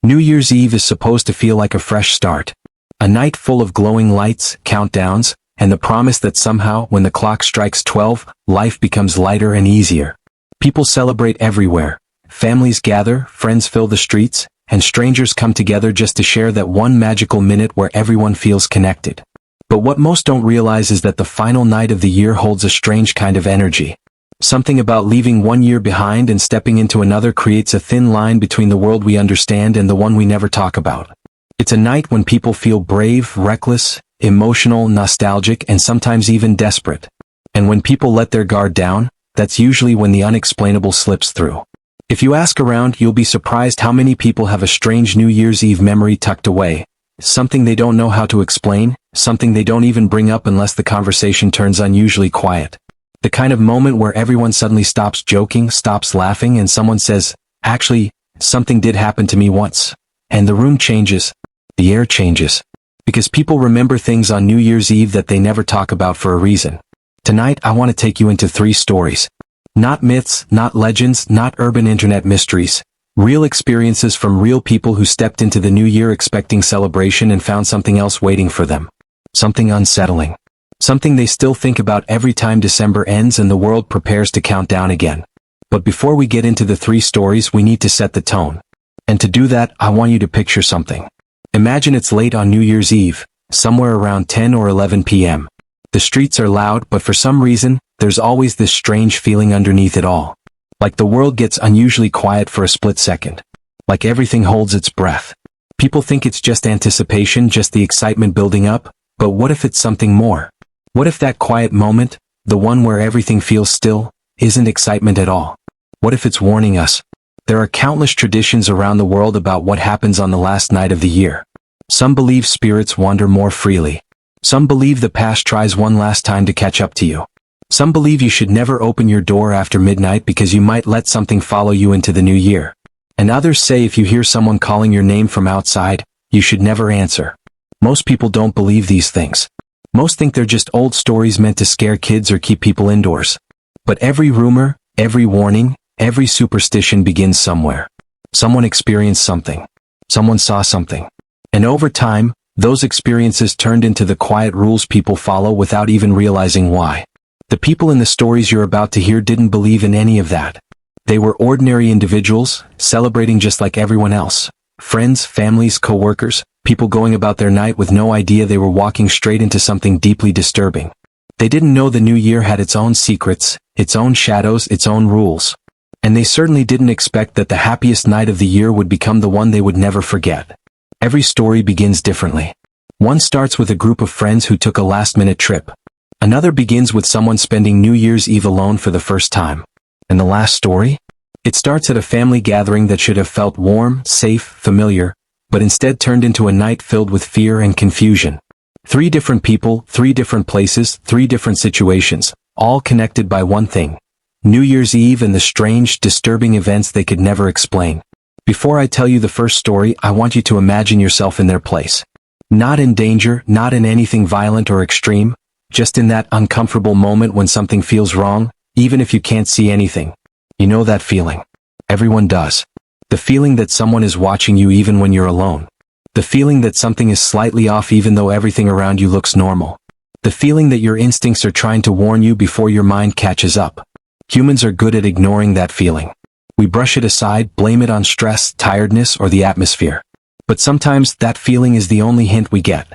New Year's Eve is supposed to feel like a fresh start. A night full of glowing lights, countdowns, and the promise that somehow, when the clock strikes 12, life becomes lighter and easier. People celebrate everywhere. Families gather, friends fill the streets, and strangers come together just to share that one magical minute where everyone feels connected. But what most don't realize is that the final night of the year holds a strange kind of energy. Something about leaving one year behind and stepping into another creates a thin line between the world we understand and the one we never talk about. It's a night when people feel brave, reckless, emotional, nostalgic, and sometimes even desperate. And when people let their guard down, that's usually when the unexplainable slips through. If you ask around, you'll be surprised how many people have a strange New Year's Eve memory tucked away. Something they don't know how to explain, something they don't even bring up unless the conversation turns unusually quiet. The kind of moment where everyone suddenly stops joking, stops laughing, and someone says, "Actually, something did happen to me once." And the room changes. The air changes. Because people remember things on New Year's Eve that they never talk about for a reason. Tonight, I want to take you into 3 stories. Not myths, not legends, not urban internet mysteries. Real experiences from real people who stepped into the new year expecting celebration and found something else waiting for them. Something unsettling. Something they still think about every time December ends and the world prepares to count down again. But before we get into the 3 stories, we need to set the tone. And to do that, I want you to picture something. Imagine it's late on New Year's Eve, somewhere around 10 or 11 p.m. The streets are loud, but for some reason, there's always this strange feeling underneath it all. Like the world gets unusually quiet for a split second. Like everything holds its breath. People think it's just anticipation, just the excitement building up, but what if it's something more? What if that quiet moment, the one where everything feels still, isn't excitement at all? What if it's warning us? There are countless traditions around the world about what happens on the last night of the year. Some believe spirits wander more freely. Some believe the past tries one last time to catch up to you. Some believe you should never open your door after midnight because you might let something follow you into the new year. And others say if you hear someone calling your name from outside, you should never answer. Most people don't believe these things. Most think they're just old stories meant to scare kids or keep people indoors. But every rumor, every warning, every superstition begins somewhere. Someone experienced something. Someone saw something. And over time, those experiences turned into the quiet rules people follow without even realizing why. The people in the stories you're about to hear didn't believe in any of that. They were ordinary individuals, celebrating just like everyone else. Friends, families, co-workers, people going about their night with no idea they were walking straight into something deeply disturbing. They didn't know the new year had its own secrets, its own shadows, its own rules. And they certainly didn't expect that the happiest night of the year would become the one they would never forget. Every story begins differently. One starts with a group of friends who took a last-minute trip. Another begins with someone spending New Year's Eve alone for the first time. And the last story? It starts at a family gathering that should have felt warm, safe, familiar, but instead turned into a night filled with fear and confusion. 3 different people, 3 different places, 3 different situations, all connected by one thing. New Year's Eve and the strange, disturbing events they could never explain. Before I tell you the first story, I want you to imagine yourself in their place. Not in danger, not in anything violent or extreme, just in that uncomfortable moment when something feels wrong, even if you can't see anything. You know that feeling. Everyone does. The feeling that someone is watching you even when you're alone. The feeling that something is slightly off even though everything around you looks normal. The feeling that your instincts are trying to warn you before your mind catches up. Humans are good at ignoring that feeling. We brush it aside, blame it on stress, tiredness, or the atmosphere. But sometimes that feeling is the only hint we get.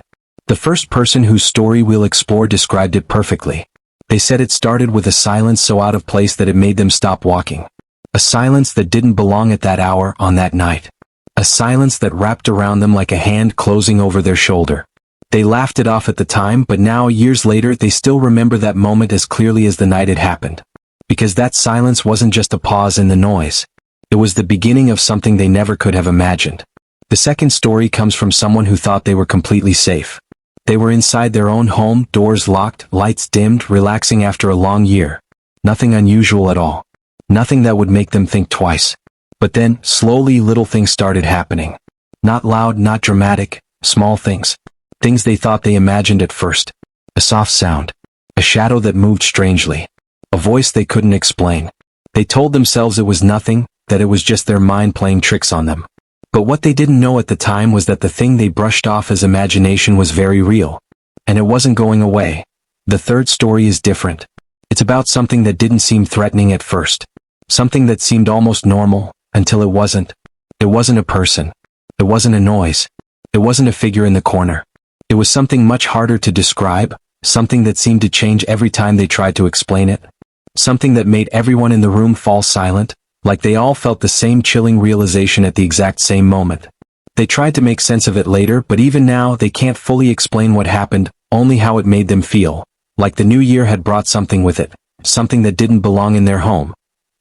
The first person whose story we'll explore described it perfectly. They said it started with a silence so out of place that it made them stop walking. A silence that didn't belong at that hour, on that night. A silence that wrapped around them like a hand closing over their shoulder. They laughed it off at the time, but now, years later, they still remember that moment as clearly as the night it happened. Because that silence wasn't just a pause in the noise. It was the beginning of something they never could have imagined. The second story comes from someone who thought they were completely safe. They were inside their own home, doors locked, lights dimmed, relaxing after a long year. Nothing unusual at all. Nothing that would make them think twice. But then, slowly, little things started happening. Not loud, not dramatic, small things. Things they thought they imagined at first. A soft sound. A shadow that moved strangely. A voice they couldn't explain. They told themselves it was nothing, that it was just their mind playing tricks on them. But what they didn't know at the time was that the thing they brushed off as imagination was very real. And it wasn't going away. The third story is different. It's about something that didn't seem threatening at first. Something that seemed almost normal, until it wasn't. It wasn't a person. It wasn't a noise. It wasn't a figure in the corner. It was something much harder to describe, something that seemed to change every time they tried to explain it. Something that made everyone in the room fall silent, like they all felt the same chilling realization at the exact same moment. They tried to make sense of it later, but even now they can't fully explain what happened, only how it made them feel. Like the new year had brought something with it, something that didn't belong in their home.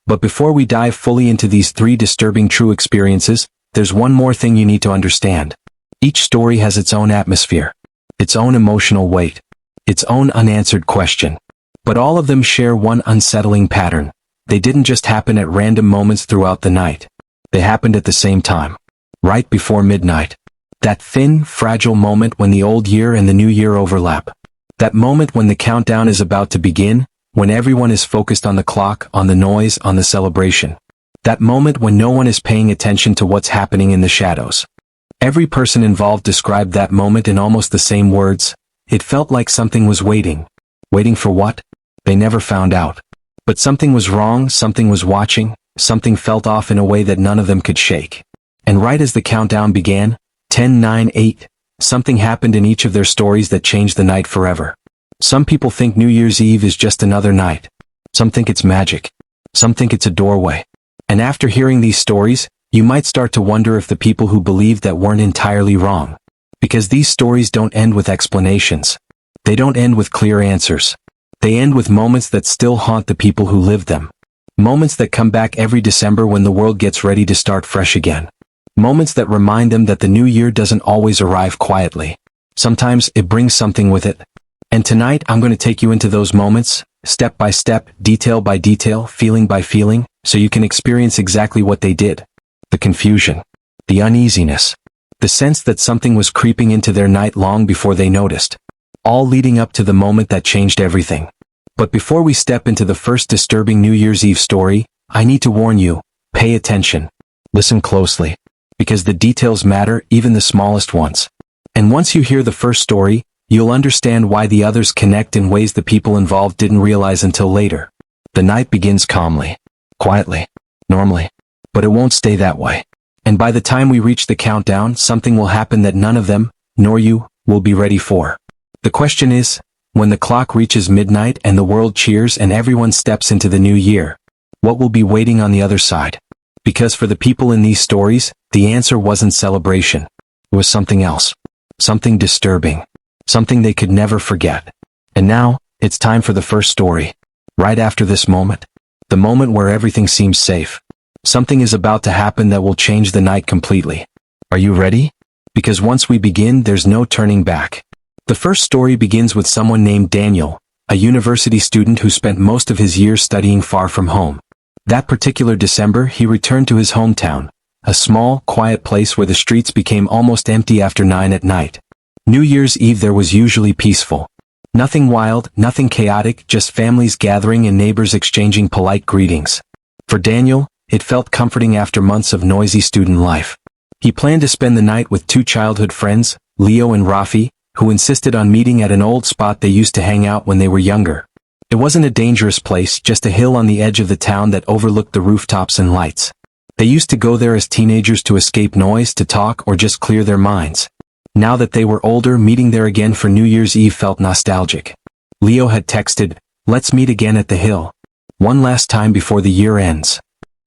But before we dive fully into these three disturbing true experiences, there's one more thing you need to understand. Each story has its own atmosphere, its own emotional weight, its own unanswered question. But all of them share one unsettling pattern. They didn't just happen at random moments throughout the night. They happened at the same time, right before midnight. That thin, fragile moment when the old year and the new year overlap. That moment when the countdown is about to begin, when everyone is focused on the clock, on the noise, on the celebration. That moment when no one is paying attention to what's happening in the shadows. Every person involved described that moment in almost the same words. It felt like something was waiting. Waiting for what? They never found out. But something was wrong, something was watching, something felt off in a way that none of them could shake. And right as the countdown began, 10, 9, 8, something happened in each of their stories that changed the night forever. Some people think New Year's Eve is just another night. Some think it's magic. Some think it's a doorway. And after hearing these stories, you might start to wonder if the people who believed that weren't entirely wrong. Because these stories don't end with explanations. They don't end with clear answers. They end with moments that still haunt the people who lived them. Moments that come back every December when the world gets ready to start fresh again. Moments that remind them that the new year doesn't always arrive quietly. Sometimes it brings something with it. And tonight I'm going to take you into those moments, step by step, detail by detail, feeling by feeling, so you can experience exactly what they did. The confusion. The uneasiness. The sense that something was creeping into their night long before they noticed. All leading up to the moment that changed everything. But before we step into the first disturbing New Year's Eve story, I need to warn you, pay attention. Listen closely. Because the details matter, even the smallest ones. And once you hear the first story, you'll understand why the others connect in ways the people involved didn't realize until later. The night begins calmly, quietly, normally. But it won't stay that way. And by the time we reach the countdown, something will happen that none of them, nor you, will be ready for. The question is, when the clock reaches midnight and the world cheers and everyone steps into the new year, what will be waiting on the other side? Because for the people in these stories, the answer wasn't celebration. It was something else. Something disturbing. Something they could never forget. And now, it's time for the first story. Right after this moment. The moment where everything seems safe. Something is about to happen that will change the night completely. Are you ready? Because once we begin, there's no turning back. The first story begins with someone named Daniel, a university student who spent most of his years studying far from home. That particular December, he returned to his hometown, a small, quiet place where the streets became almost empty after 9 at night. New Year's Eve there was usually peaceful. Nothing wild, nothing chaotic, just families gathering and neighbors exchanging polite greetings. For Daniel, it felt comforting after months of noisy student life. He planned to spend the night with 2 childhood friends, Leo and Rafi, who insisted on meeting at an old spot they used to hang out when they were younger. It wasn't a dangerous place, just a hill on the edge of the town that overlooked the rooftops and lights. They used to go there as teenagers to escape noise, to talk, or just clear their minds. Now that they were older, meeting there again for New Year's Eve felt nostalgic. Leo had texted, "Let's meet again at the hill. One last time before the year ends."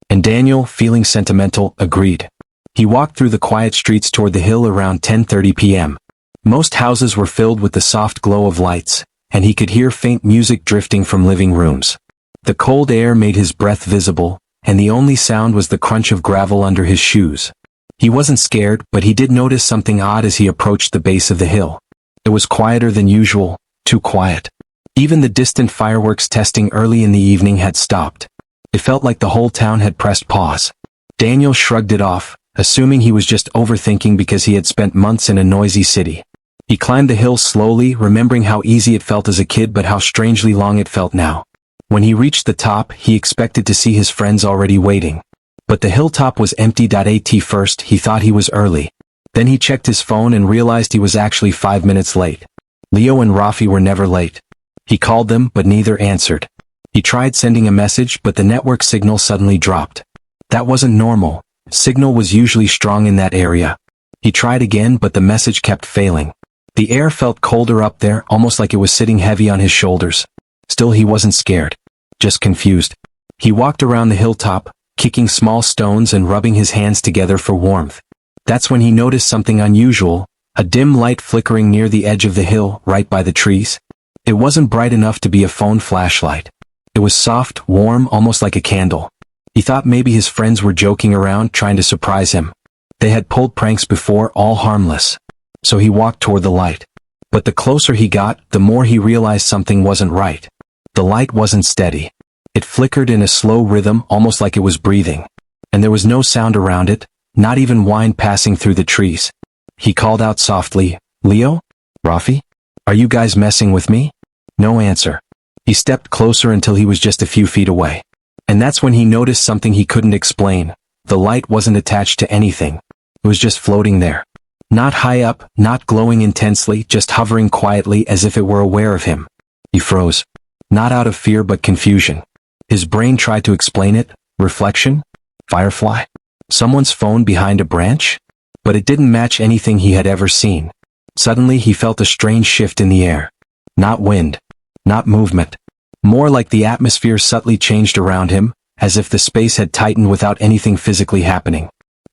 And Daniel, feeling sentimental, agreed. He walked through the quiet streets toward the hill around 10:30 p.m. Most houses were filled with the soft glow of lights, and he could hear faint music drifting from living rooms. The cold air made his breath visible, and the only sound was the crunch of gravel under his shoes. He wasn't scared, but he did notice something odd as he approached the base of the hill. It was quieter than usual, too quiet. Even the distant fireworks testing early in the evening had stopped. It felt like the whole town had pressed pause. Daniel shrugged it off, assuming he was just overthinking because he had spent months in a noisy city. He climbed the hill slowly, remembering how easy it felt as a kid but how strangely long it felt now. When he reached the top, he expected to see his friends already waiting. But the hilltop was empty. At first, he thought he was early. Then he checked his phone and realized he was actually 5 minutes late. Leo and Rafi were never late. He called them, but neither answered. He tried sending a message, but the network signal suddenly dropped. That wasn't normal. Signal was usually strong in that area. He tried again, but the message kept failing. The air felt colder up there, almost like it was sitting heavy on his shoulders. Still, he wasn't scared. Just confused. He walked around the hilltop, kicking small stones and rubbing his hands together for warmth. That's when he noticed something unusual, a dim light flickering near the edge of the hill, right by the trees. It wasn't bright enough to be a phone flashlight. It was soft, warm, almost like a candle. He thought maybe his friends were joking around, trying to surprise him. They had pulled pranks before, all harmless. So he walked toward the light. But the closer he got, the more he realized something wasn't right. The light wasn't steady. It flickered in a slow rhythm, almost like it was breathing. And there was no sound around it, not even wind passing through the trees. He called out softly, "Leo? Rafi? Are you guys messing with me?" No answer. He stepped closer until he was just a few feet away. And that's when he noticed something he couldn't explain. The light wasn't attached to anything. It was just floating there. Not high up, not glowing intensely, just hovering quietly as if it were aware of him. He froze. Not out of fear but confusion. His brain tried to explain it. Reflection? Firefly? Someone's phone behind a branch? But it didn't match anything he had ever seen. Suddenly he felt a strange shift in the air. Not wind. Not movement. More like the atmosphere subtly changed around him, as if the space had tightened without anything physically happening.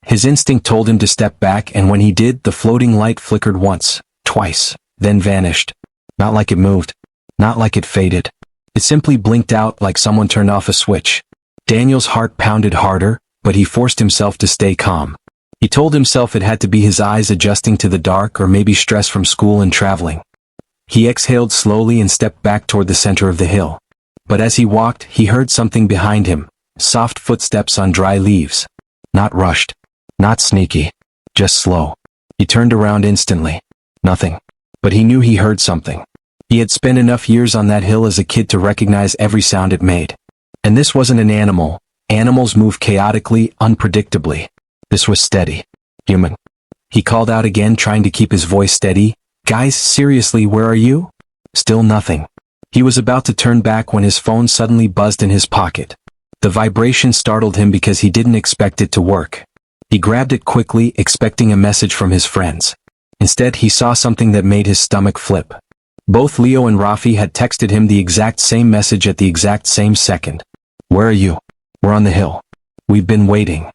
His instinct told him to step back, and when he did, the floating light flickered once, twice, then vanished. Not like it moved. Not like it faded. It simply blinked out like someone turned off a switch. Daniel's heart pounded harder, but he forced himself to stay calm. He told himself it had to be his eyes adjusting to the dark or maybe stress from school and traveling. He exhaled slowly and stepped back toward the center of the hill. But as he walked, he heard something behind him, soft footsteps on dry leaves. Not rushed. Not sneaky. Just slow. He turned around instantly. Nothing. But he knew he heard something. He had spent enough years on that hill as a kid to recognize every sound it made. And this wasn't an animal. Animals move chaotically, unpredictably. This was steady. Human. He called out again, trying to keep his voice steady. "Guys, seriously, where are you?" Still nothing. He was about to turn back when his phone suddenly buzzed in his pocket. The vibration startled him because he didn't expect it to work. He grabbed it quickly, expecting a message from his friends. Instead, he saw something that made his stomach flip. Both Leo and Rafi had texted him the exact same message at the exact same second. "Where are you?" "We're on the hill. We've been waiting."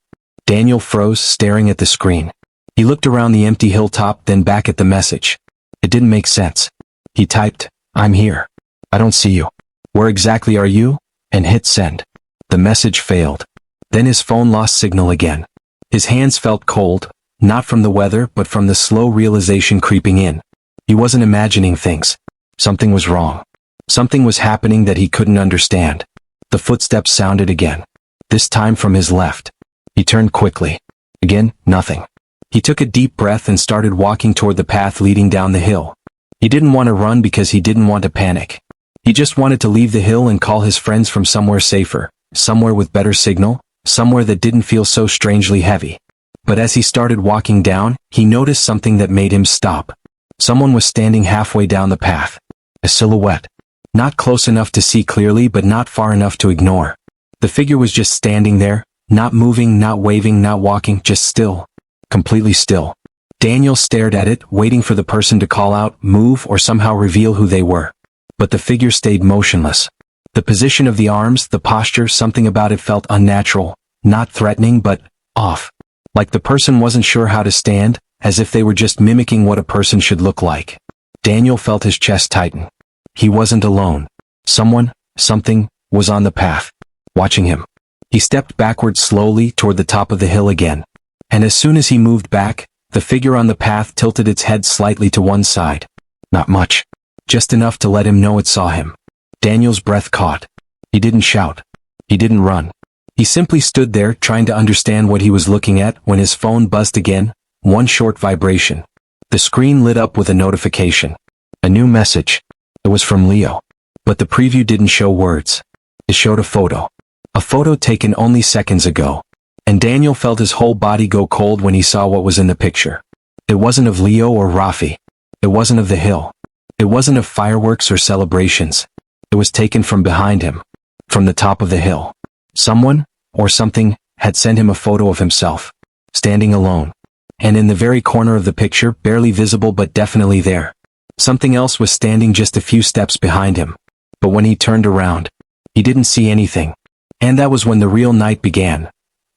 Daniel froze, staring at the screen. He looked around the empty hilltop, then back at the message. It didn't make sense. He typed, "I'm here. I don't see you. Where exactly are you?" and hit send. The message failed. Then his phone lost signal again. His hands felt cold, not from the weather but from the slow realization creeping in. He wasn't imagining things. Something was wrong. Something was happening that he couldn't understand. The footsteps sounded again. This time from his left. He turned quickly. Again, nothing. He took a deep breath and started walking toward the path leading down the hill. He didn't want to run because he didn't want to panic. He just wanted to leave the hill and call his friends from somewhere safer, somewhere with better signal, somewhere that didn't feel so strangely heavy. But as he started walking down, he noticed something that made him stop. Someone was standing halfway down the path. A silhouette. Not close enough to see clearly but not far enough to ignore. The figure was just standing there, not moving, not waving, not walking, just still. Completely still. Daniel stared at it, waiting for the person to call out, move, or somehow reveal who they were. But the figure stayed motionless. The position of the arms, the posture, something about it felt unnatural, not threatening but off. Like the person wasn't sure how to stand, as if they were just mimicking what a person should look like. Daniel felt his chest tighten. He wasn't alone. Someone, something, was on the path, watching him. He stepped backward slowly toward the top of the hill again. And as soon as he moved back, the figure on the path tilted its head slightly to one side. Not much. Just enough to let him know it saw him. Daniel's breath caught. He didn't shout. He didn't run. He simply stood there trying to understand what he was looking at when his phone buzzed again, one short vibration. The screen lit up with a notification. A new message. It was from Leo. But the preview didn't show words. It showed a photo. A photo taken only seconds ago. And Daniel felt his whole body go cold when he saw what was in the picture. It wasn't of Leo or Rafi. It wasn't of the hill. It wasn't of fireworks or celebrations. It was taken from behind him. From the top of the hill. Someone, or something, had sent him a photo of himself, standing alone. And in the very corner of the picture, barely visible but definitely there, something else was standing just a few steps behind him. But when he turned around, he didn't see anything. And that was when the real night began.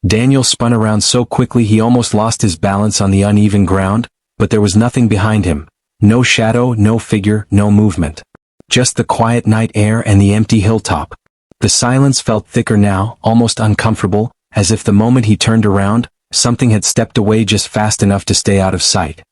Daniel spun around so quickly he almost lost his balance on the uneven ground, but there was nothing behind him. No shadow, no figure, no movement. Just the quiet night air and the empty hilltop. The silence felt thicker now, almost uncomfortable, as if the moment he turned around, something had stepped away just fast enough to stay out of sight.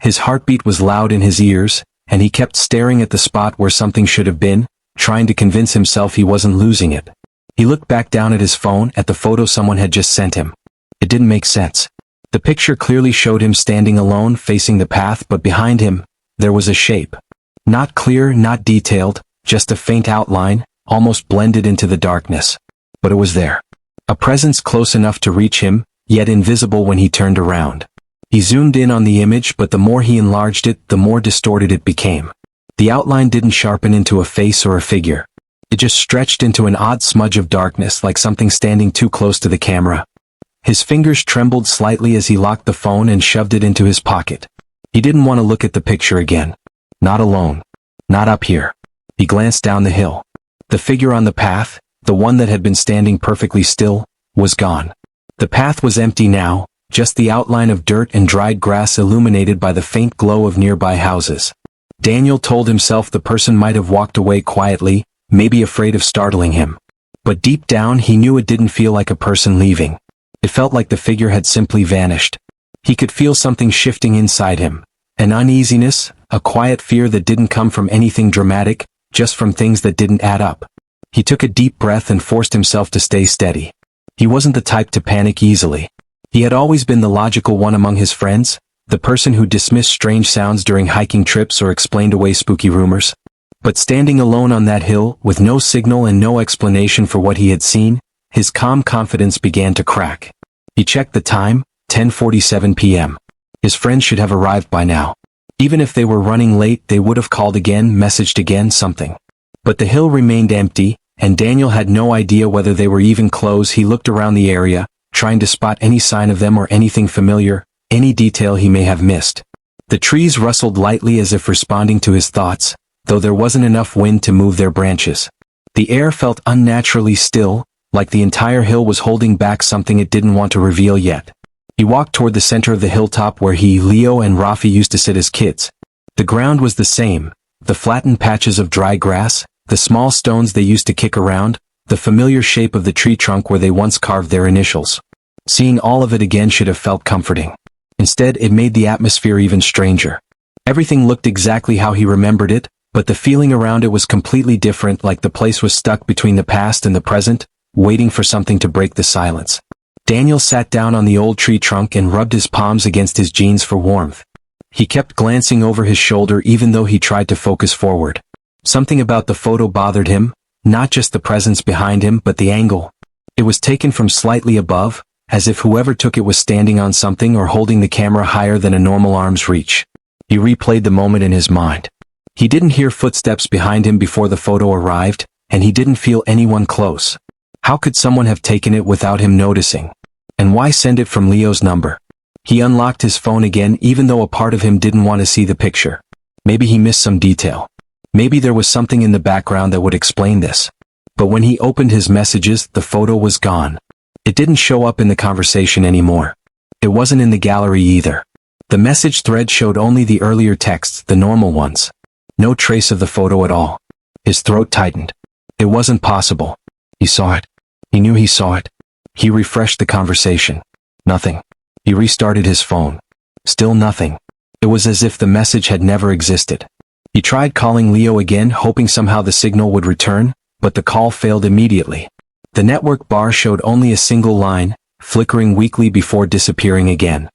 His heartbeat was loud in his ears, and he kept staring at the spot where something should have been, trying to convince himself he wasn't losing it. He looked back down at his phone at the photo someone had just sent him. It didn't make sense. The picture clearly showed him standing alone facing the path, but behind him, there was a shape. Not clear, not detailed, just a faint outline, almost blended into the darkness. But it was there. A presence close enough to reach him, yet invisible when he turned around. He zoomed in on the image, but the more he enlarged it, the more distorted it became. The outline didn't sharpen into a face or a figure. It just stretched into an odd smudge of darkness, like something standing too close to the camera. His fingers trembled slightly as he locked the phone and shoved it into his pocket. He didn't want to look at the picture again. Not alone. Not up here. He glanced down the hill. The figure on the path, the one that had been standing perfectly still, was gone. The path was empty now, just the outline of dirt and dried grass illuminated by the faint glow of nearby houses. Daniel told himself the person might have walked away quietly, maybe afraid of startling him. But deep down he knew it didn't feel like a person leaving. It felt like the figure had simply vanished. He could feel something shifting inside him. An uneasiness, a quiet fear that didn't come from anything dramatic, just from things that didn't add up. He took a deep breath and forced himself to stay steady. He wasn't the type to panic easily. He had always been the logical one among his friends, the person who dismissed strange sounds during hiking trips or explained away spooky rumors. But standing alone on that hill, with no signal and no explanation for what he had seen, his calm confidence began to crack. He checked the time, 10:47 p.m. His friends should have arrived by now. Even if they were running late, they would have called again, messaged again, something. But the hill remained empty, and Daniel had no idea whether they were even close. He looked around the area, trying to spot any sign of them or anything familiar, any detail he may have missed. The trees rustled lightly as if responding to his thoughts, though there wasn't enough wind to move their branches. The air felt unnaturally still, like the entire hill was holding back something it didn't want to reveal yet. He walked toward the center of the hilltop where he, Leo, and Rafi used to sit as kids. The ground was the same, the flattened patches of dry grass, the small stones they used to kick around, the familiar shape of the tree trunk where they once carved their initials. Seeing all of it again should have felt comforting. Instead, it made the atmosphere even stranger. Everything looked exactly how he remembered it, but the feeling around it was completely different, like the place was stuck between the past and the present, waiting for something to break the silence. Daniel sat down on the old tree trunk and rubbed his palms against his jeans for warmth. He kept glancing over his shoulder even though he tried to focus forward. Something about the photo bothered him, not just the presence behind him but the angle. It was taken from slightly above, as if whoever took it was standing on something or holding the camera higher than a normal arm's reach. He replayed the moment in his mind. He didn't hear footsteps behind him before the photo arrived, and he didn't feel anyone close. How could someone have taken it without him noticing? And why send it from Leo's number? He unlocked his phone again even though a part of him didn't want to see the picture. Maybe he missed some detail. Maybe there was something in the background that would explain this. But when he opened his messages, the photo was gone. It didn't show up in the conversation anymore. It wasn't in the gallery either. The message thread showed only the earlier texts, the normal ones. No trace of the photo at all. His throat tightened. It wasn't possible. He saw it. He knew he saw it. He refreshed the conversation. Nothing. He restarted his phone. Still nothing. It was as if the message had never existed. He tried calling Leo again, hoping somehow the signal would return, but the call failed immediately. The network bar showed only a single line, flickering weakly before disappearing again.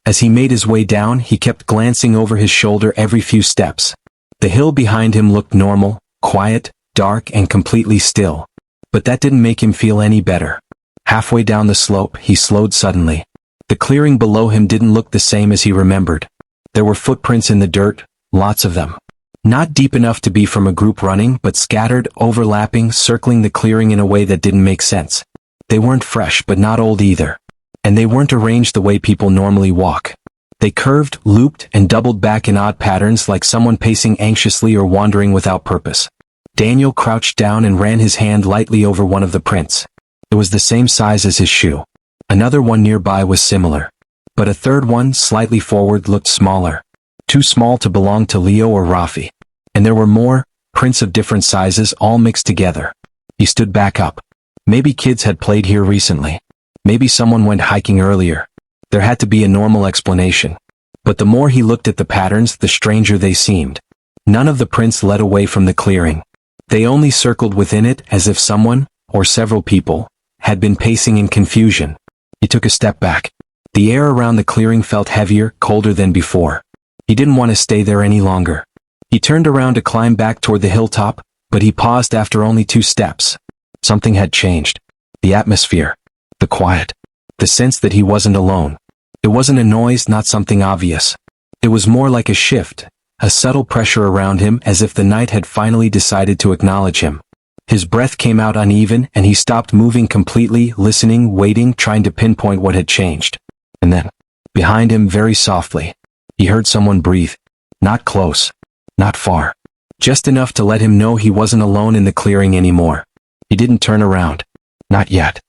As he made his way down, he kept glancing over his shoulder every few steps. The hill behind him looked normal, quiet, dark, and completely still. But that didn't make him feel any better. Halfway down the slope, he slowed suddenly. The clearing below him didn't look the same as he remembered. There were footprints in the dirt, lots of them. Not deep enough to be from a group running, but scattered, overlapping, circling the clearing in a way that didn't make sense. They weren't fresh but not old either. And they weren't arranged the way people normally walk. They curved, looped, and doubled back in odd patterns like someone pacing anxiously or wandering without purpose. Daniel crouched down and ran his hand lightly over one of the prints. It was the same size as his shoe. Another one nearby was similar. But a third one, slightly forward, looked smaller. Too small to belong to Leo or Rafi. And there were more, prints of different sizes all mixed together. He stood back up. Maybe kids had played here recently. Maybe someone went hiking earlier. There had to be a normal explanation. But the more he looked at the patterns, the stranger they seemed. None of the prints led away from the clearing. They only circled within it as if someone, or several people, had been pacing in confusion. He took a step back. The air around the clearing felt heavier, colder than before. He didn't want to stay there any longer. He turned around to climb back toward the hilltop, but he paused after only 2 steps. Something had changed. The atmosphere. The quiet. The sense that he wasn't alone. It wasn't a noise, not something obvious. It was more like a shift, a subtle pressure around him as if the night had finally decided to acknowledge him. His breath came out uneven and he stopped moving completely, listening, waiting, trying to pinpoint what had changed. And then, behind him very softly, he heard someone breathe. Not close. Not far. Just enough to let him know he wasn't alone in the clearing anymore. He didn't turn around. Not yet.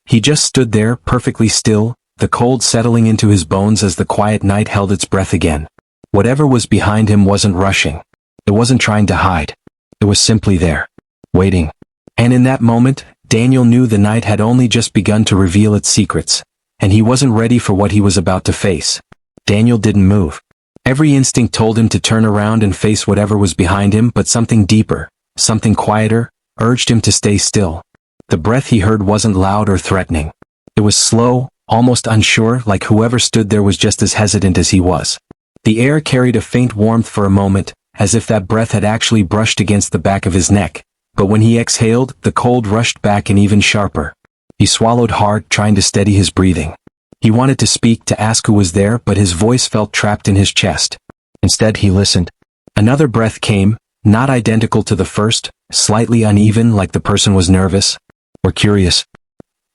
He just stood there, perfectly still, the cold settling into his bones as the quiet night held its breath again. Whatever was behind him wasn't rushing. It wasn't trying to hide. It was simply there. Waiting. And in that moment, Daniel knew the night had only just begun to reveal its secrets, and he wasn't ready for what he was about to face. Daniel didn't move. Every instinct told him to turn around and face whatever was behind him, but something deeper, something quieter, urged him to stay still. The breath he heard wasn't loud or threatening. It was slow, almost unsure, like whoever stood there was just as hesitant as he was. The air carried a faint warmth for a moment, as if that breath had actually brushed against the back of his neck. But when he exhaled, the cold rushed back and even sharper. He swallowed hard, trying to steady his breathing. He wanted to speak, to ask who was there, but his voice felt trapped in his chest. Instead, he listened. Another breath came, not identical to the first, slightly uneven, like the person was nervous or curious.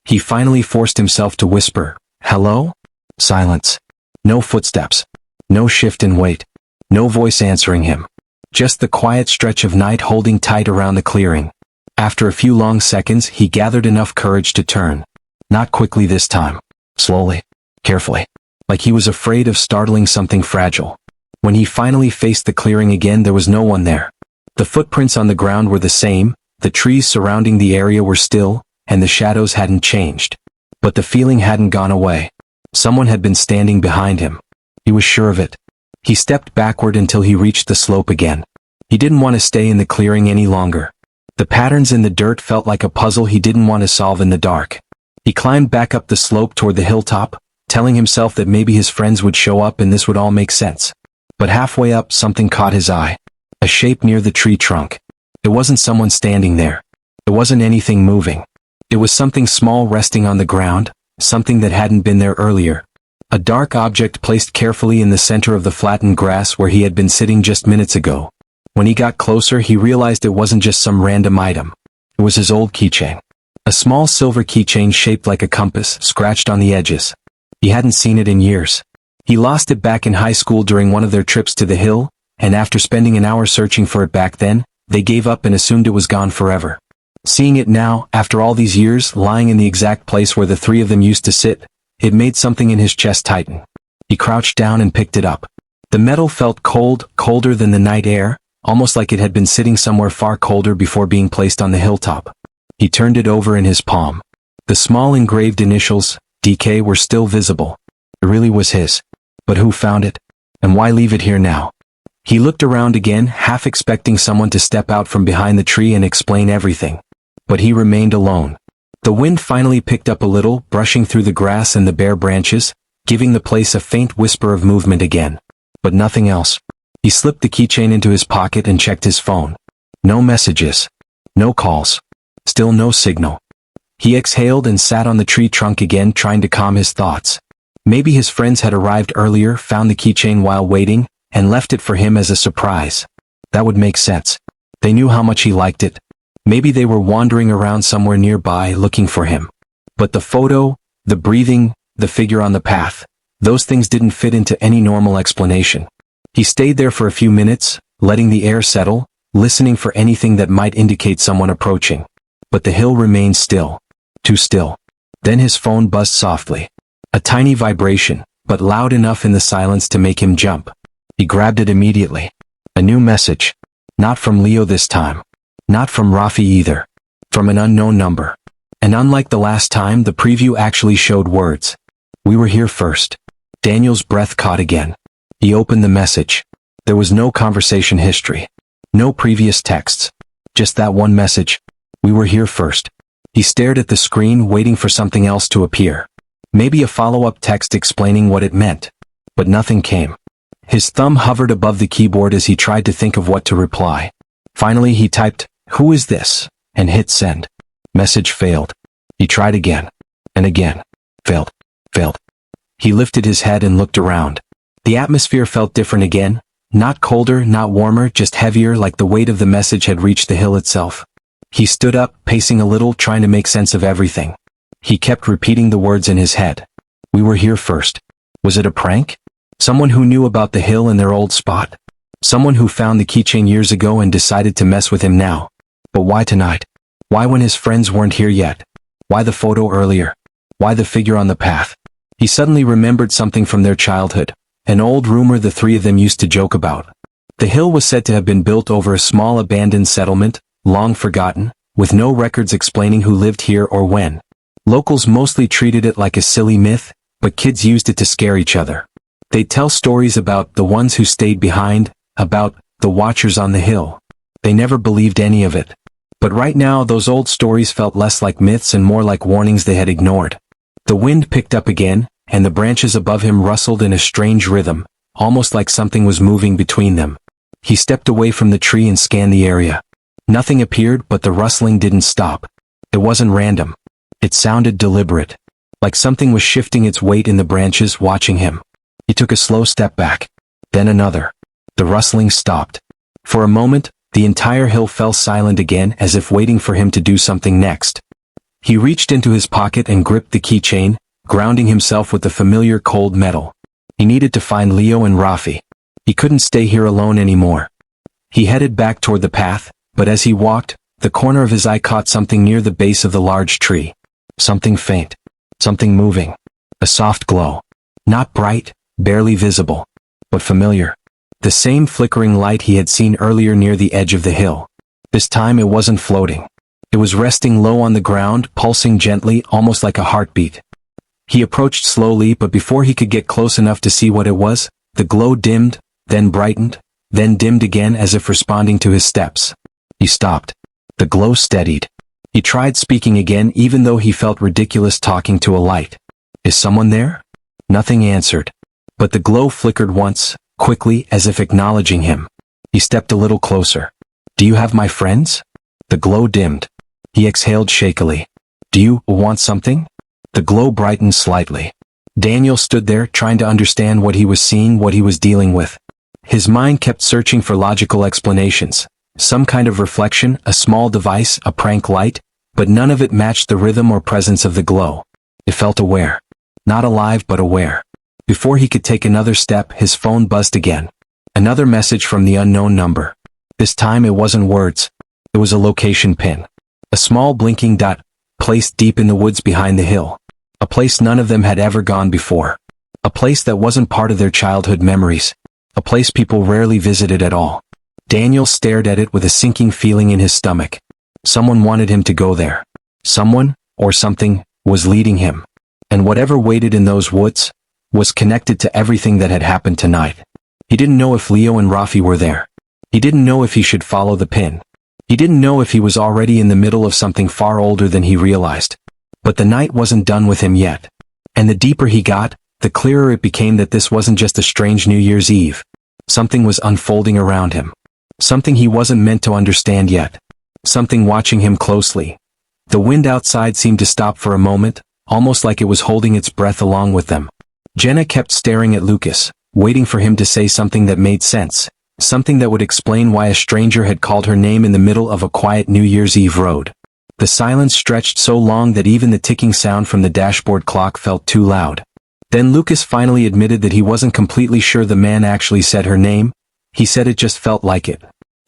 He finally forced himself to whisper, "Hello?" Silence. No footsteps. No shift in weight. No voice answering him. Just the quiet stretch of night holding tight around the clearing. After a few long seconds, he gathered enough courage to turn. Not quickly this time. Slowly. Carefully. Like he was afraid of startling something fragile. When he finally faced the clearing again, there was no one there. The footprints on the ground were the same, the trees surrounding the area were still, and the shadows hadn't changed. But the feeling hadn't gone away. Someone had been standing behind him. He was sure of it. He stepped backward until he reached the slope again. He didn't want to stay in the clearing any longer. The patterns in the dirt felt like a puzzle he didn't want to solve in the dark. He climbed back up the slope toward the hilltop, telling himself that maybe his friends would show up and this would all make sense. But halfway up, something caught his eye. A shape near the tree trunk. It wasn't someone standing there. It wasn't anything moving. It was something small resting on the ground, something that hadn't been there earlier. A dark object placed carefully in the center of the flattened grass where he had been sitting just minutes ago. When he got closer, he realized it wasn't just some random item. It was his old keychain. A small silver keychain shaped like a compass, scratched on the edges. He hadn't seen it in years. He lost it back in high school during one of their trips to the hill, and after spending an hour searching for it back then, they gave up and assumed it was gone forever. Seeing it now, after all these years, lying in the exact place where the 3 of them used to sit, it made something in his chest tighten. He crouched down and picked it up. The metal felt cold, colder than the night air, almost like it had been sitting somewhere far colder before being placed on the hilltop. He turned it over in his palm. The small engraved initials, DK, were still visible. It really was his. But who found it? And why leave it here now? He looked around again, half expecting someone to step out from behind the tree and explain everything. But he remained alone. The wind finally picked up a little, brushing through the grass and the bare branches, giving the place a faint whisper of movement again. But nothing else. He slipped the keychain into his pocket and checked his phone. No messages. No calls. Still no signal. He exhaled and sat on the tree trunk again, trying to calm his thoughts. Maybe his friends had arrived earlier, found the keychain while waiting, and left it for him as a surprise. That would make sense. They knew how much he liked it. Maybe they were wandering around somewhere nearby looking for him. But the photo, the breathing, the figure on the path, those things didn't fit into any normal explanation. He stayed there for a few minutes, letting the air settle, listening for anything that might indicate someone approaching. But the hill remained still. Too still. Then his phone buzzed softly. A tiny vibration, but loud enough in the silence to make him jump. He grabbed it immediately. A new message. Not from Leo this time. Not from Rafi either. From an unknown number. And unlike the last time, the preview actually showed words. We were here first. Daniel's breath caught again. He opened the message. There was no conversation history. No previous texts. Just that one message. We were here first. He stared at the screen, waiting for something else to appear. Maybe a follow-up text explaining what it meant. But nothing came. His thumb hovered above the keyboard as he tried to think of what to reply. Finally he typed, "Who is this?" and hit send. Message failed. He tried again. And again. Failed. Failed. He lifted his head and looked around. The atmosphere felt different again. Not colder, not warmer, just heavier, like the weight of the message had reached the hill itself. He stood up, pacing a little, trying to make sense of everything. He kept repeating the words in his head. We were here first. Was it a prank? Someone who knew about the hill and their old spot? Someone who found the keychain years ago and decided to mess with him now? But why tonight? Why when his friends weren't here yet? Why the photo earlier? Why the figure on the path? He suddenly remembered something from their childhood. An old rumor the three of them used to joke about. The hill was said to have been built over a small abandoned settlement, long forgotten, with no records explaining who lived here or when. Locals mostly treated it like a silly myth, but kids used it to scare each other. They'd tell stories about the ones who stayed behind, about the watchers on the hill. They never believed any of it. But right now those old stories felt less like myths and more like warnings they had ignored. The wind picked up again, and the branches above him rustled in a strange rhythm, almost like something was moving between them. He stepped away from the tree and scanned the area. Nothing appeared, but the rustling didn't stop. It wasn't random. It sounded deliberate. Like something was shifting its weight in the branches, watching him. He took a slow step back. Then another. The rustling stopped. For a moment, the entire hill fell silent again, as if waiting for him to do something next. He reached into his pocket and gripped the keychain, grounding himself with the familiar cold metal. He needed to find Leo and Rafi. He couldn't stay here alone anymore. He headed back toward the path, but as he walked, the corner of his eye caught something near the base of the large tree. Something faint. Something moving. A soft glow. Not bright, barely visible, but familiar. The same flickering light he had seen earlier near the edge of the hill. This time it wasn't floating. It was resting low on the ground, pulsing gently, almost like a heartbeat. He approached slowly, but before he could get close enough to see what it was, the glow dimmed, then brightened, then dimmed again as if responding to his steps. He stopped. The glow steadied. He tried speaking again, even though he felt ridiculous talking to a light. Is someone there? Nothing answered. But the glow flickered once, quickly, as if acknowledging him. He stepped a little closer. Do you have my friends? The glow dimmed. He exhaled shakily. Do you want something? The glow brightened slightly. Daniel stood there, trying to understand what he was seeing, what he was dealing with. His mind kept searching for logical explanations. Some kind of reflection, a small device, a prank light, but none of it matched the rhythm or presence of the glow. It felt aware. Not alive, but aware. Before he could take another step, his phone buzzed again. Another message from the unknown number. This time it wasn't words. It was a location pin. A small blinking dot, placed deep in the woods behind the hill. A place none of them had ever gone before. A place that wasn't part of their childhood memories. A place people rarely visited at all. Daniel stared at it with a sinking feeling in his stomach. Someone wanted him to go there. Someone, or something, was leading him. And whatever waited in those woods, was connected to everything that had happened tonight. He didn't know if Leo and Rafi were there. He didn't know if he should follow the pin. He didn't know if he was already in the middle of something far older than he realized. But the night wasn't done with him yet. And the deeper he got, the clearer it became that this wasn't just a strange New Year's Eve. Something was unfolding around him. Something he wasn't meant to understand yet. Something watching him closely. The wind outside seemed to stop for a moment, almost like it was holding its breath along with them. Jenna kept staring at Lucas, waiting for him to say something that made sense, something that would explain why a stranger had called her name in the middle of a quiet New Year's Eve road. The silence stretched so long that even the ticking sound from the dashboard clock felt too loud. Then Lucas finally admitted that he wasn't completely sure the man actually said her name. He said it just felt like it.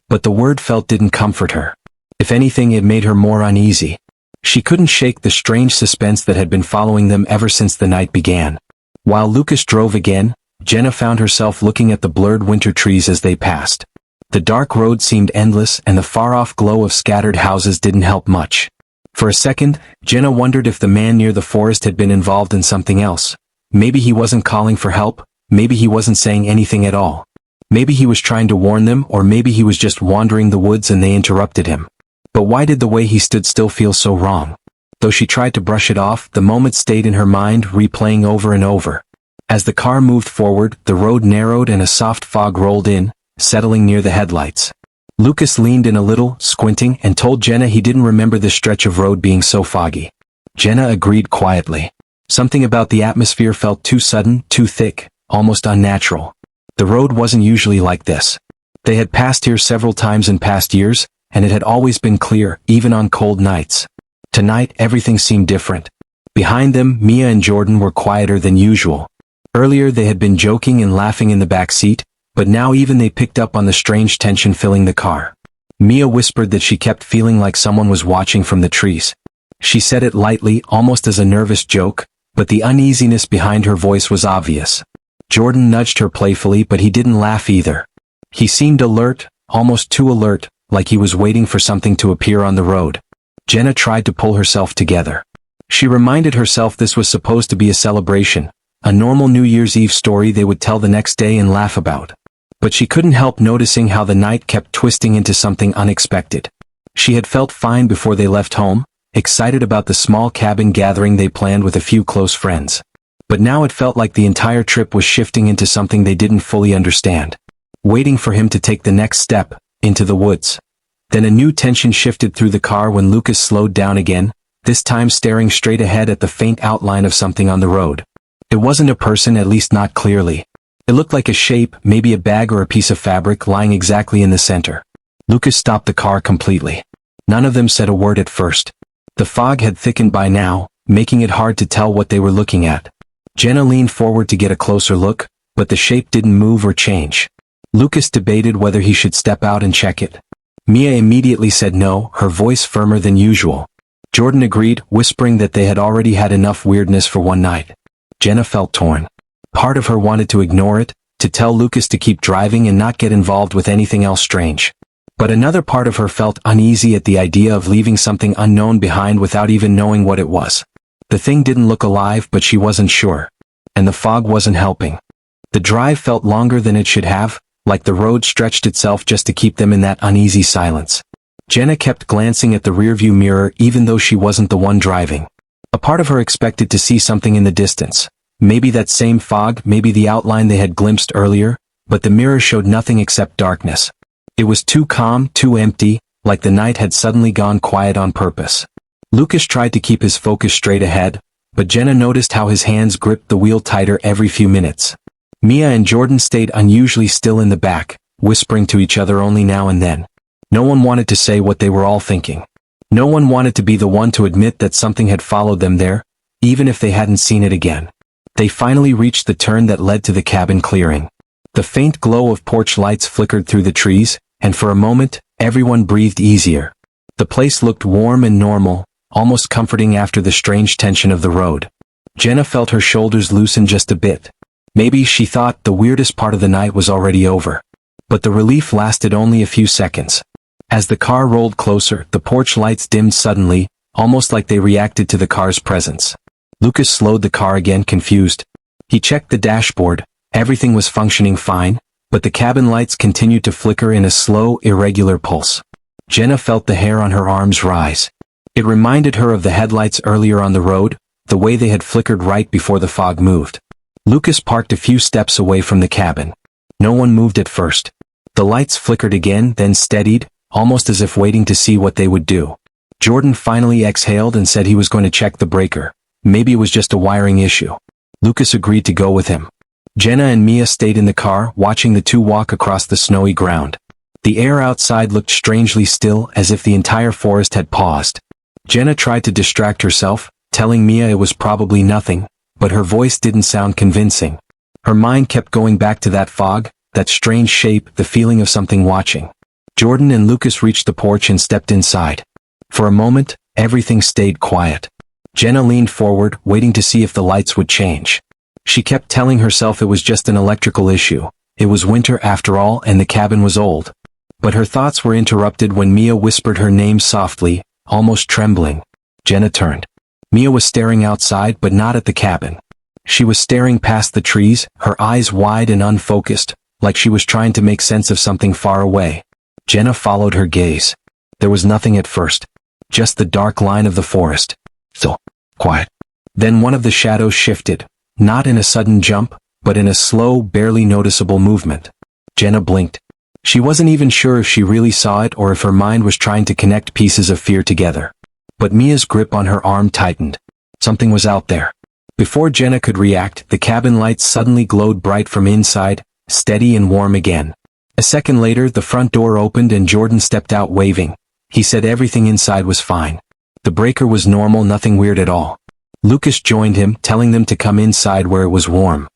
But the word felt didn't comfort her. If anything, it made her more uneasy. She couldn't shake the strange suspense that had been following them ever since the night began. While Lucas drove again, Jenna found herself looking at the blurred winter trees as they passed. The dark road seemed endless and the far-off glow of scattered houses didn't help much. For a second, Jenna wondered if the man near the forest had been involved in something else. Maybe he wasn't calling for help, maybe he wasn't saying anything at all. Maybe he was trying to warn them, or maybe he was just wandering the woods and they interrupted him. But why did the way he stood still feel so wrong? Though she tried to brush it off, the moment stayed in her mind, replaying over and over. As the car moved forward, the road narrowed and a soft fog rolled in, settling near the headlights. Lucas leaned in a little, squinting, and told Jenna he didn't remember this stretch of road being so foggy. Jenna agreed quietly. Something about the atmosphere felt too sudden, too thick, almost unnatural. The road wasn't usually like this. They had passed here several times in past years, and it had always been clear, even on cold nights. Tonight, everything seemed different. Behind them, Mia and Jordan were quieter than usual. Earlier they had been joking and laughing in the back seat, but now even they picked up on the strange tension filling the car. Mia whispered that she kept feeling like someone was watching from the trees. She said it lightly, almost as a nervous joke, but the uneasiness behind her voice was obvious. Jordan nudged her playfully, but he didn't laugh either. He seemed alert, almost too alert, like he was waiting for something to appear on the road. Jenna tried to pull herself together. She reminded herself this was supposed to be a celebration, a normal New Year's Eve story they would tell the next day and laugh about. But she couldn't help noticing how the night kept twisting into something unexpected. She had felt fine before they left home, excited about the small cabin gathering they planned with a few close friends. But now it felt like the entire trip was shifting into something they didn't fully understand. Waiting for him to take the next step, into the woods. Then a new tension shifted through the car when Lucas slowed down again, this time staring straight ahead at the faint outline of something on the road. It wasn't a person, at least not clearly. It looked like a shape, maybe a bag or a piece of fabric lying exactly in the center. Lucas stopped the car completely. None of them said a word at first. The fog had thickened by now, making it hard to tell what they were looking at. Jenna leaned forward to get a closer look, but the shape didn't move or change. Lucas debated whether he should step out and check it. Mia immediately said no, her voice firmer than usual. Jordan agreed, whispering that they had already had enough weirdness for one night. Jenna felt torn. Part of her wanted to ignore it, to tell Lucas to keep driving and not get involved with anything else strange. But another part of her felt uneasy at the idea of leaving something unknown behind without even knowing what it was. The thing didn't look alive, but she wasn't sure. And the fog wasn't helping. The drive felt longer than it should have, like the road stretched itself just to keep them in that uneasy silence. Jenna kept glancing at the rearview mirror even though she wasn't the one driving. A part of her expected to see something in the distance. Maybe that same fog, maybe the outline they had glimpsed earlier, but the mirror showed nothing except darkness. It was too calm, too empty, like the night had suddenly gone quiet on purpose. Lucas tried to keep his focus straight ahead, but Jenna noticed how his hands gripped the wheel tighter every few minutes. Mia and Jordan stayed unusually still in the back, whispering to each other only now and then. No one wanted to say what they were all thinking. No one wanted to be the one to admit that something had followed them there, even if they hadn't seen it again. They finally reached the turn that led to the cabin clearing. The faint glow of porch lights flickered through the trees, and for a moment, everyone breathed easier. The place looked warm and normal, almost comforting after the strange tension of the road. Jenna felt her shoulders loosen just a bit. Maybe, she thought, the weirdest part of the night was already over. But the relief lasted only a few seconds. As the car rolled closer, the porch lights dimmed suddenly, almost like they reacted to the car's presence. Lucas slowed the car again, confused. He checked the dashboard. Everything was functioning fine, but the cabin lights continued to flicker in a slow, irregular pulse. Jenna felt the hair on her arms rise. It reminded her of the headlights earlier on the road, the way they had flickered right before the fog moved. Lucas parked a few steps away from the cabin. No one moved at first. The lights flickered again, then steadied, almost as if waiting to see what they would do. Jordan finally exhaled and said he was going to check the breaker. Maybe it was just a wiring issue. Lucas agreed to go with him. Jenna and Mia stayed in the car, watching the two walk across the snowy ground. The air outside looked strangely still, as if the entire forest had paused. Jenna tried to distract herself, telling Mia it was probably nothing, but her voice didn't sound convincing. Her mind kept going back to that fog, that strange shape, the feeling of something watching. Jordan and Lucas reached the porch and stepped inside. For a moment, everything stayed quiet. Jenna leaned forward, waiting to see if the lights would change. She kept telling herself it was just an electrical issue. It was winter after all, and the cabin was old. But her thoughts were interrupted when Mia whispered her name softly, almost trembling. Jenna turned. Mia was staring outside, but not at the cabin. She was staring past the trees, her eyes wide and unfocused, like she was trying to make sense of something far away. Jenna followed her gaze. There was nothing at first. Just the dark line of the forest. So quiet. Then one of the shadows shifted, not in a sudden jump, but in a slow, barely noticeable movement. Jenna blinked. She wasn't even sure if she really saw it or if her mind was trying to connect pieces of fear together. But Mia's grip on her arm tightened. Something was out there. Before Jenna could react, the cabin lights suddenly glowed bright from inside, steady and warm again. A second later, the front door opened and Jordan stepped out waving. He said everything inside was fine. The breaker was normal, nothing weird at all. Lucas joined him, telling them to come inside where it was warm.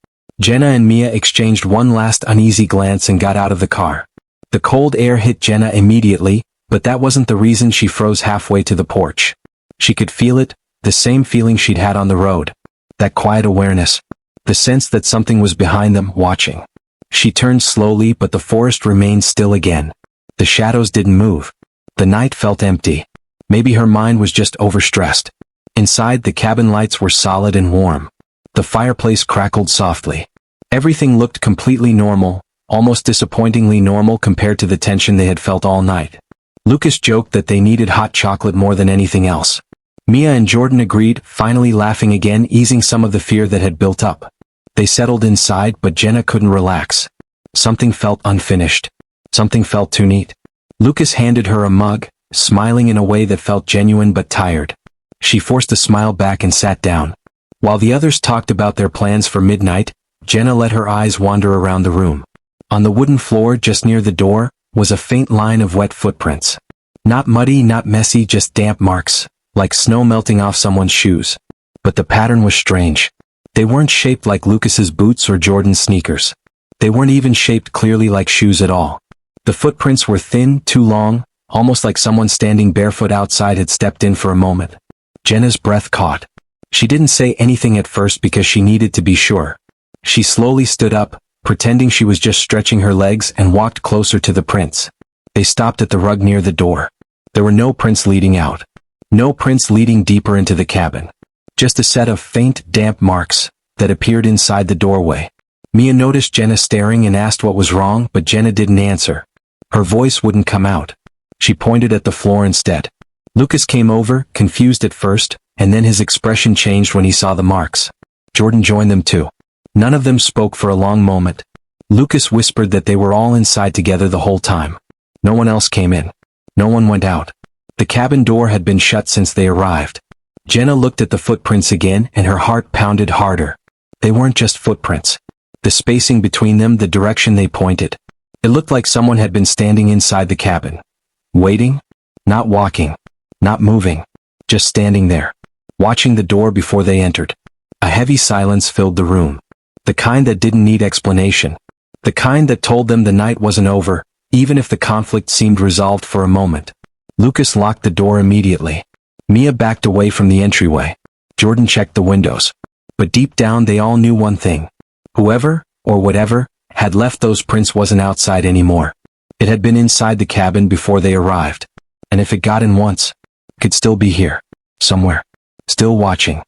Jenna and Mia exchanged one last uneasy glance and got out of the car. The cold air hit Jenna immediately, but that wasn't the reason she froze halfway to the porch. She could feel it, the same feeling she'd had on the road. That quiet awareness. The sense that something was behind them, watching. She turned slowly, but the forest remained still again. The shadows didn't move. The night felt empty. Maybe her mind was just overstressed. Inside, the cabin lights were solid and warm. The fireplace crackled softly. Everything looked completely normal, almost disappointingly normal compared to the tension they had felt all night. Lucas joked that they needed hot chocolate more than anything else. Mia and Jordan agreed, finally laughing again, easing some of the fear that had built up. They settled inside, but Jenna couldn't relax. Something felt unfinished. Something felt too neat. Lucas handed her a mug, smiling in a way that felt genuine but tired. She forced a smile back and sat down. While the others talked about their plans for midnight, Jenna let her eyes wander around the room. On the wooden floor just near the door was a faint line of wet footprints. Not muddy, not messy, just damp marks, like snow melting off someone's shoes. But the pattern was strange. They weren't shaped like Lucas's boots or Jordan's sneakers. They weren't even shaped clearly like shoes at all. The footprints were thin, too long, almost like someone standing barefoot outside had stepped in for a moment. Jenna's breath caught. She didn't say anything at first because she needed to be sure. She slowly stood up, pretending she was just stretching her legs, and walked closer to the prints. They stopped at the rug near the door. There were no prints leading out. No prints leading deeper into the cabin. Just a set of faint, damp marks that appeared inside the doorway. Mia noticed Jenna staring and asked what was wrong, but Jenna didn't answer. Her voice wouldn't come out. She pointed at the floor instead. Lucas came over, confused at first, and then his expression changed when he saw the marks. Jordan joined them too. None of them spoke for a long moment. Lucas whispered that they were all inside together the whole time. No one else came in. No one went out. The cabin door had been shut since they arrived. Jenna looked at the footprints again, and her heart pounded harder. They weren't just footprints. The spacing between them, the direction they pointed. It looked like someone had been standing inside the cabin. Waiting? Not walking. Not moving. Just standing there. Watching the door before they entered. A heavy silence filled the room. The kind that didn't need explanation. The kind that told them the night wasn't over, even if the conflict seemed resolved for a moment. Lucas locked the door immediately. Mia backed away from the entryway. Jordan checked the windows. But deep down they all knew one thing. Whoever, or whatever, had left those prints wasn't outside anymore. It had been inside the cabin before they arrived. And if it got in once, it could still be here. Somewhere. Still watching.